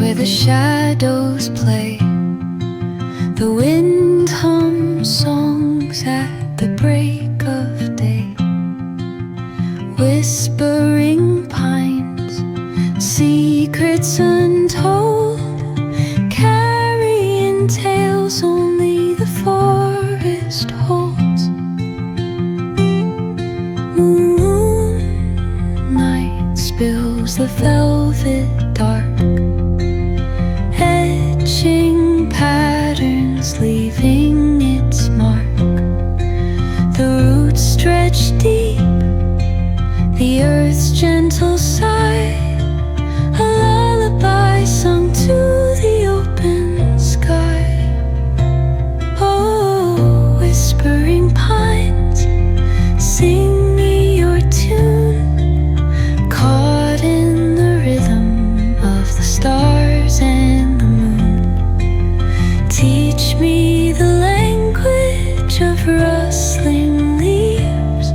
where the shadows play. The wind hums songs at the break of day. Whispering pines, secrets untold, carrying tales only the forest holds. Moonlight spills the velvet dark, etching patterns, leaving its mark. The roots stretch deep, the earth's gentle sigh, a lullaby sung to the open sky. Oh, whispering pines, sing me your tune, caught in the rhythm of the stars and the moon. Teach me the language of rustling leaves,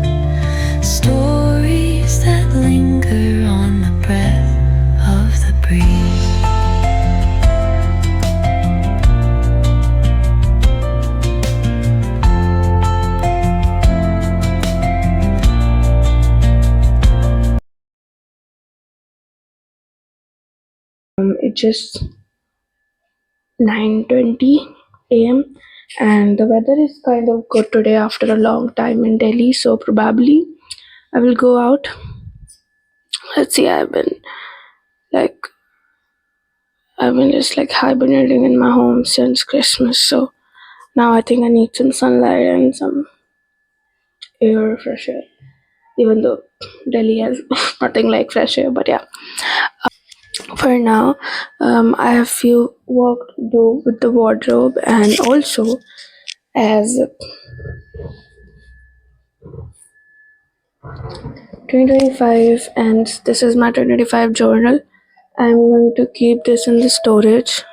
stories that linger on the breath of the breeze. It's just 9:20 a.m. and the weather is kind of good today after a long time in Delhi, so probably I will go out. Let's see, I've been just like hibernating in my home since Christmas, so now I think I need some sunlight and some air, fresh air. Even though Delhi has nothing like fresh air, but yeah. For now, I have few work to do with the wardrobe, and also as 2025 and this is my 2025 journal. I'm going to keep this in the storage.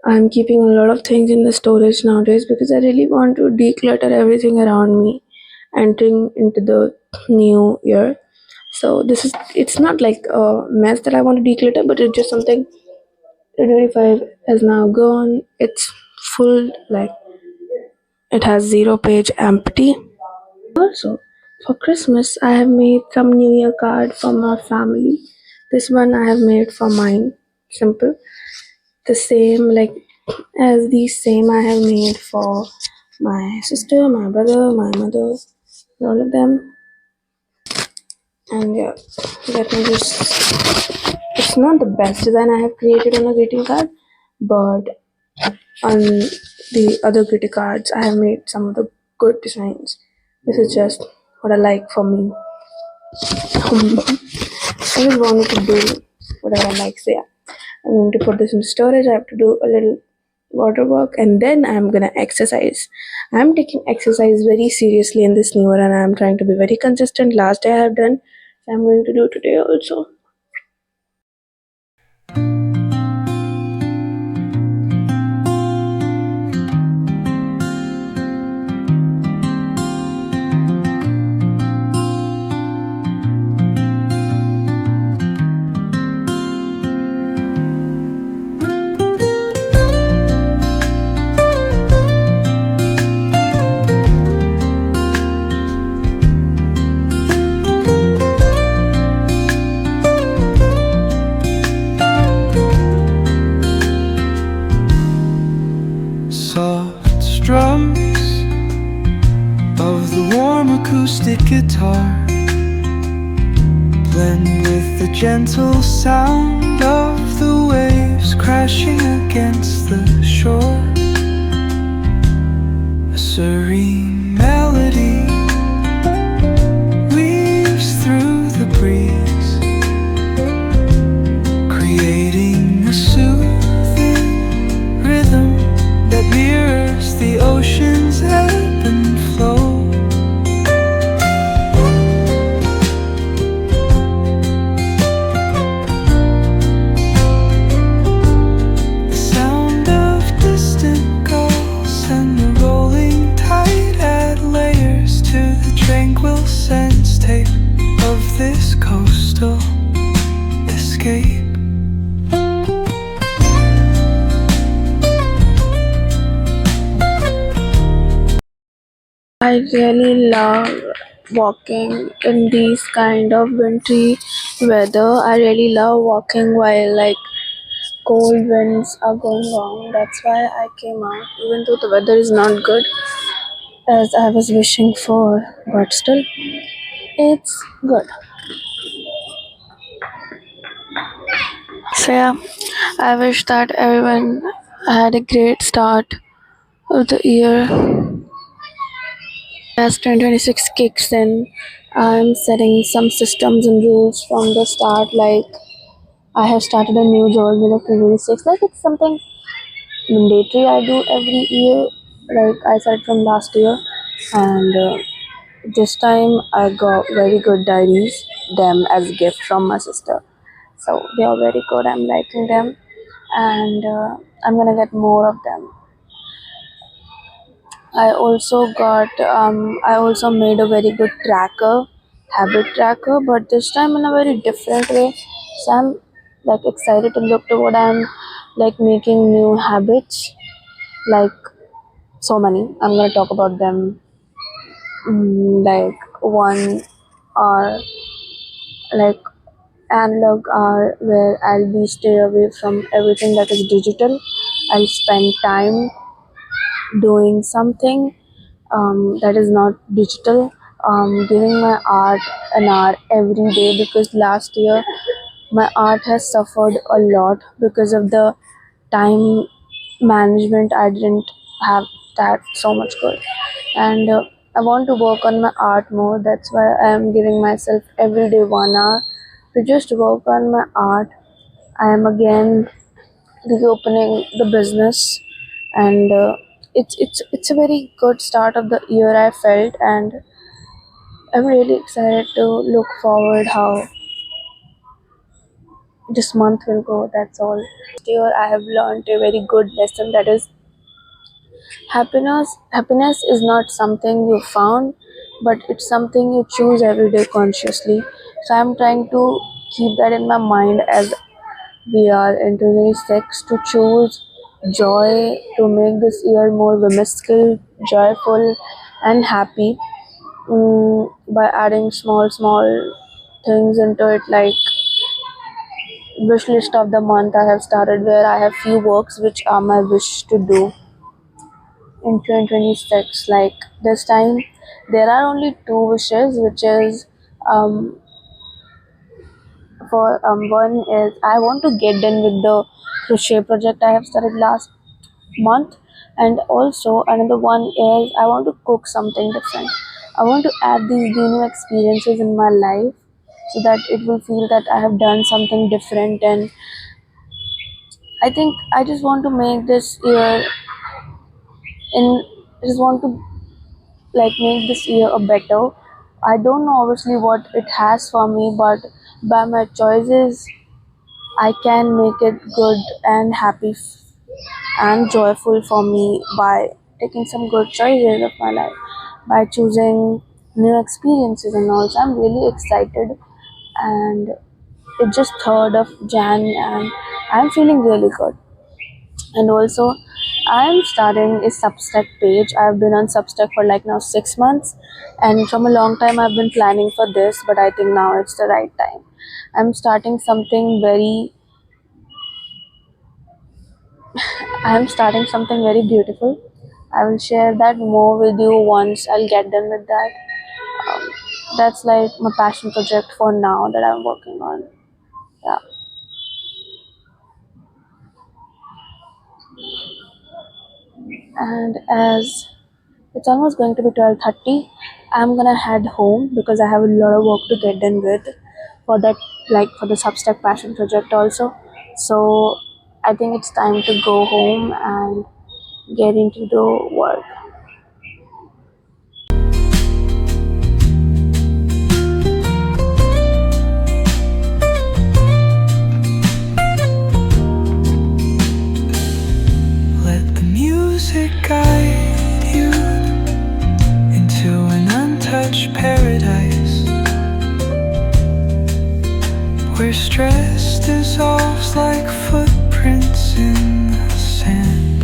I'm keeping a lot of things in the storage nowadays because I really want to declutter everything around me entering into the new year. So it's not like a mess that I want to declutter, but it's just something 2025 has now gone. It's full, like it has 0 page empty. Also, for Christmas, I have made some New Year card for my family. This one I have made for mine, simple. The same, like as these same I have made for my sister, my brother, my mother, all of them. And yeah, let me just. It's not the best design I have created on a greeting card, but on the other greeting cards, I have made some of the good designs. This is just what I like for me. I just wanted to do whatever I like. So yeah, I'm going to put this in storage. I have to do a little water work, and then I'm gonna exercise. I'm taking exercise very seriously in this new year, and I'm trying to be very consistent. Last day I have done, so I'm going to do today also. Soft strums of the warm acoustic guitar blend with the gentle sound of the waves crashing against the shore. A serene melody weaves through the breeze, creating a soothing rhythm that mirrors the ocean's ebb and flow. The sound of distant gulls and the rolling tide add layers to the tranquil sense tape of this coastal escape. I really love walking in these kind of wintry weather. I really love walking while like cold winds are going on. That's why I came out, even though the weather is not good as I was wishing for, but still, it's good. So yeah, I wish that everyone had a great start of the year. As 2026 kicks in, I'm setting some systems and rules from the start. Like I have started a new job in 2026. Like it's something mandatory I do every year. Like I said from last year, and this time I got very good diaries, them as gift from my sister. So they are very good. I'm liking them, and I'm gonna get more of them. I also made a very good tracker, habit tracker, but this time in a very different way. So I'm like excited to look to what I'm like making new habits, like so many. I'm gonna talk about them. Like one are like analog are where I'll be stay away from everything that is digital. I'll spend time doing something that is not digital, giving my art an hour every day, because last year my art has suffered a lot because of the time management. I didn't have that so much good, and I want to work on my art more. That's why I am giving myself every day 1 hour to just work on my art. I am again reopening the business, and it's a very good start of the year, I felt, and I'm really excited to look forward how this month will go. That's all. This year I have learned a very good lesson, that is happiness is not something you found, but it's something you choose every day consciously. So I'm trying to keep that in my mind as we are in 26, to choose joy, to make this year more whimsical, joyful, and happy, by adding small things into it. Like wish list of the month I have started, where I have few works which are my wish to do in 2026. Like this time there are only two wishes, which is um for one is I want to get done with the crochet project I have started last month, and also another one is I want to cook something different. I want to add these new experiences in my life, so that it will feel that I have done something different. And I think I just want to make this year in I just want to like make this year a better. I don't know obviously what it has for me, but by my choices I can make it good and happy and joyful for me, by taking some good choices of my life, by choosing new experiences. And also I'm really excited, and it's just 3rd of Jan, and I'm feeling really good. And also I'm starting a Substack page. I've been on Substack for like now 6 months, and from a long time I've been planning for this, but I think now it's the right time. I'm starting something very beautiful. I will share that more with you once I'll get done with that. um, that's like my passion project for now that I'm working on. Yeah. And as it's almost going to be 12:30, I'm gonna head home because I have a lot of work to get done with for that, like for the Substack passion project also. So I think it's time to go home and get into the work. Let the music guide you into an untouched paradise, where stress dissolves like footprints in the sand.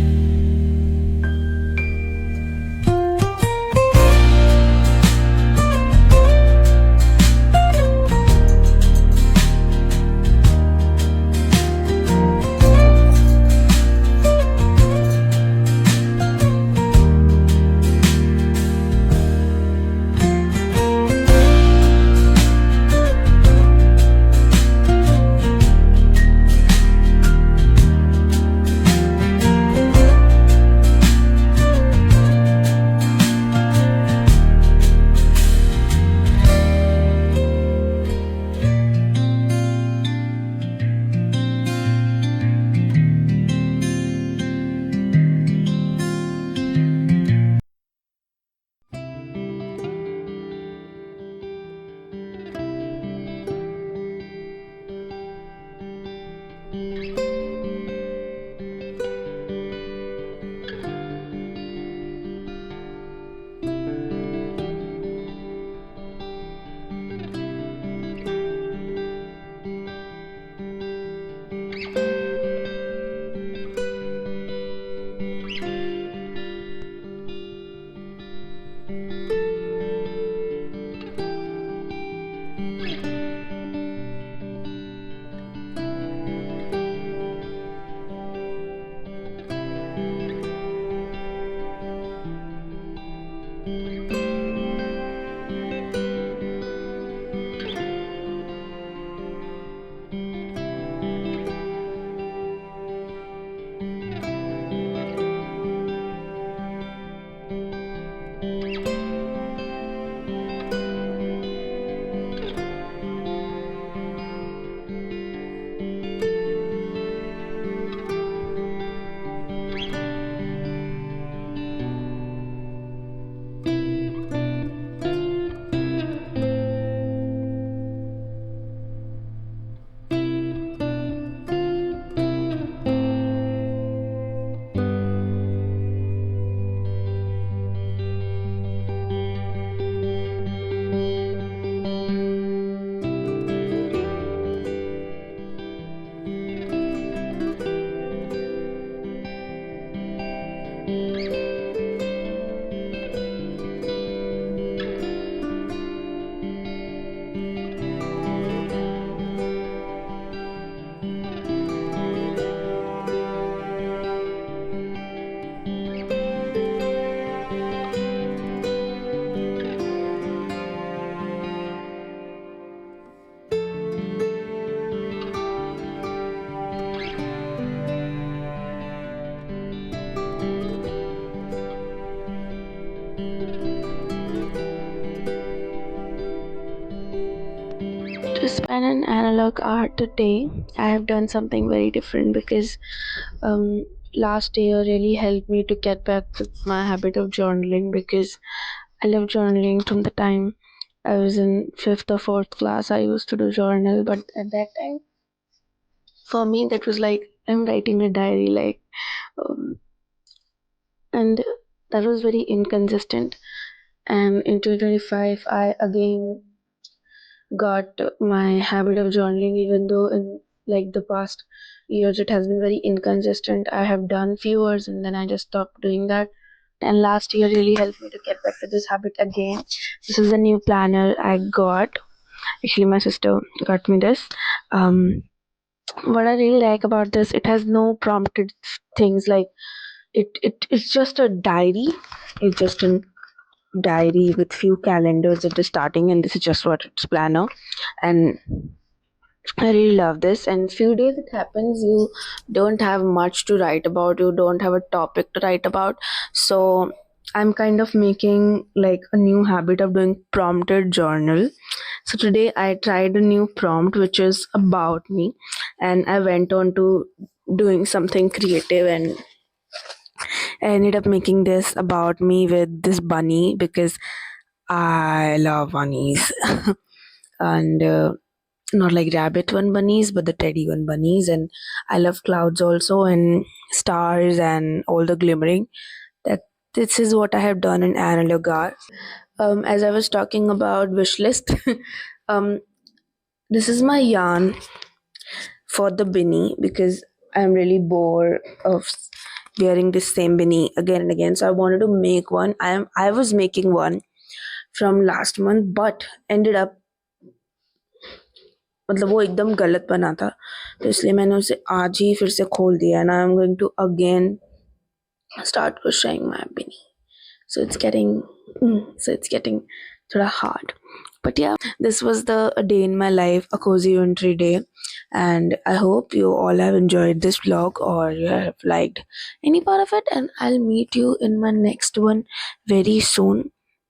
analog art today, I have done something very different because um, last year really helped me to get back with my habit of journaling because I love journaling from the time I was in fifth or fourth class. I used to do journal, but at that time, for me, that was like I'm writing a diary, and that was very inconsistent. And in 2025, I again got my habit of journaling, even though in like the past years it has been very inconsistent. I have done few hours and then I just stopped doing that. And last year really helped me to get back to this habit again. This is a new planner I got. Actually, my sister got me this. Um, what I really like about this, it has no prompted things like it's just a diary. It's just a diary with few calendars at the starting, and this is just what it's planner. And I really love this. And few days it happens you don't have much to write about, you don't have a topic to write about. So I'm kind of making like a new habit of doing prompted journal. So today I tried a new prompt which is about me, and I went on to doing something creative, and I ended up making this about me with this bunny because I love bunnies. And not like rabbit one bunnies but the teddy one bunnies, and I love clouds also and stars and all the glimmering. That this is what I have done in analog art. As I was talking about wish list, um this is my yarn for the beanie because I'm really bored of wearing this same beanie again and again, so I wanted to make one. I was making one from last month but ended up मतलब वो एकदम गलत बना था, तो इसलिए मैंने उसे आज ही फिर से खोल दिया and I am going to again start crocheting my beanie. So it's getting thoda hard. But yeah, this was the a day in my life, a cozy wintry day, and I hope you all have enjoyed this vlog or you have liked any part of it, and I'll meet you in my next one very soon.